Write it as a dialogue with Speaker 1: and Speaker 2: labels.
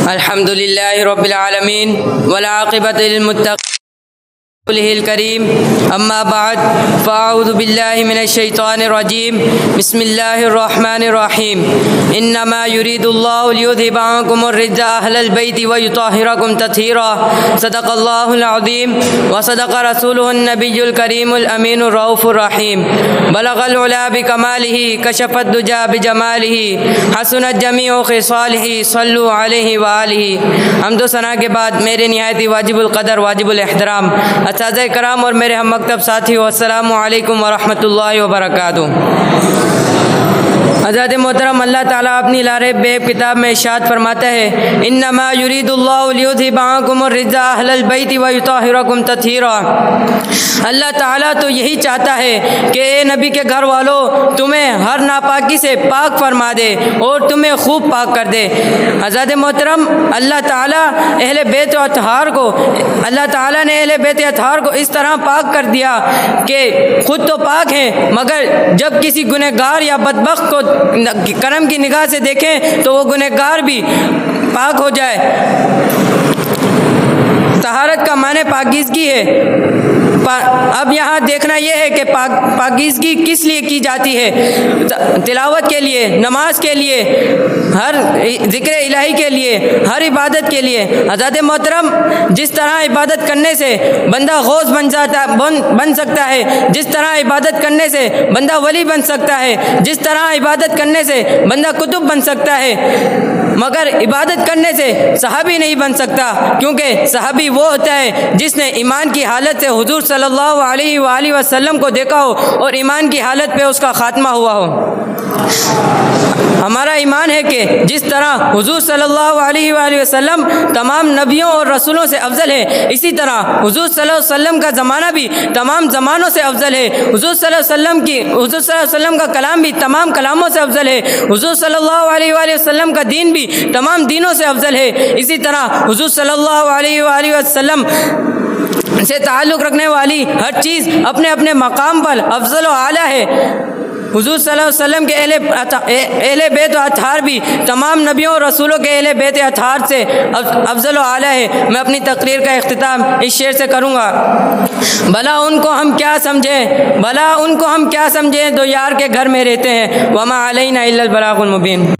Speaker 1: الحمد لله رب العالمين والعاقبة للمتقين الكريم أما بعد فأعوذ بالله من الشيطان الرجيم بسم الله الرحمن الرحيم إنما يريد الله ليذهب عنكم الرجس أهل البيت ويطهركم تطهيرا صدق الله العظيم وصدق رسوله النبي الكريم الأمين الرؤوف الرحيم بلغ العلا بكماله كشف الدجى بجماله حسنت جميع خصاله صلوا عليه وآله حمد و ثنا کے بعد میرے نہایت ہی واجب القدر واجب الاحترام اساتذہ کرام اور میرے ہم مکتب ساتھیو السلام علیکم ورحمۃ اللہ وبرکاتہ۔ حضرت محترم اللہ تعالیٰ اپنی لارے بیب کتاب میں ارشاد فرماتا ہے انما یرید اللہ لیذھب عنکم الرجس اہل البیت ویطہرکم تطہیرا۔ اللہ تعالیٰ تو یہی چاہتا ہے کہ اے نبی کے گھر والوں تمہیں ہر ناپاکی سے پاک فرما دے اور تمہیں خوب پاک کر دے۔ حضرت محترم اللہ تعالیٰ اہل بیت اطہار کو نے اہل بیت اطہار کو اس طرح پاک کر دیا کہ خود تو پاک ہیں مگر جب کسی گنہگار یا بدبخت کو کرم کی نگاہ سے دیکھیں تو وہ گنہگار بھی پاک ہو جائے۔ طہارت کا معنی پاکیزگی ہے۔ اب یہاں دیکھنا یہ ہے کہ پاکیزگی کس لیے کی جاتی ہے؟ تلاوت کے لیے، نماز کے لیے، ہر ذکر الہی کے لیے، ہر عبادت کے لیے۔ حضرت محترم جس طرح عبادت کرنے سے بندہ غوث بن سکتا ہے، جس طرح عبادت کرنے سے بندہ ولی بن سکتا ہے، جس طرح عبادت کرنے سے بندہ قطب بن سکتا ہے، مگر عبادت کرنے سے صحابی نہیں بن سکتا، کیونکہ صحابی وہ ہوتا ہے جس نے ایمان کی حالت سے حضور صلی اللہ علیہ وآلہ وسلم کو دیکھا ہو اور ایمان کی حالت پہ اس کا خاتمہ ہوا ہو۔ ہمارا ایمان ہے کہ جس طرح حضور صلی اللہ علیہ وآلہ وسلم تمام نبیوں اور رسولوں سے افضل ہے، اسی طرح حضور صلی اللہ علیہ وسلم کا زمانہ بھی تمام زمانوں سے افضل ہے۔ حضور صلی اللہ علیہ وسلم کا کلام بھی تمام کلاموں سے افضل ہے۔ حضور صلی اللہ علیہ وآلہ وسلم کا دین بھی تمام دینوں سے افضل ہے۔ اسی طرح حضور صلی اللہ علیہ وآلہ وسلم سے تعلق رکھنے والی ہر چیز اپنے اپنے مقام پر افضل و اعلیٰ ہے۔ حضور صلی اللہ علیہ وسلم کے اہل بیت و اطہار بھی تمام نبیوں اور رسولوں کے اہل بیت اطہار سے افضل و اعلیٰ ہے۔ میں اپنی تقریر کا اختتام اس شعر سے کروں گا۔ بھلا ان کو ہم کیا سمجھیں جو یار کے گھر میں رہتے ہیں، وما علینا الا البلاغ المبین۔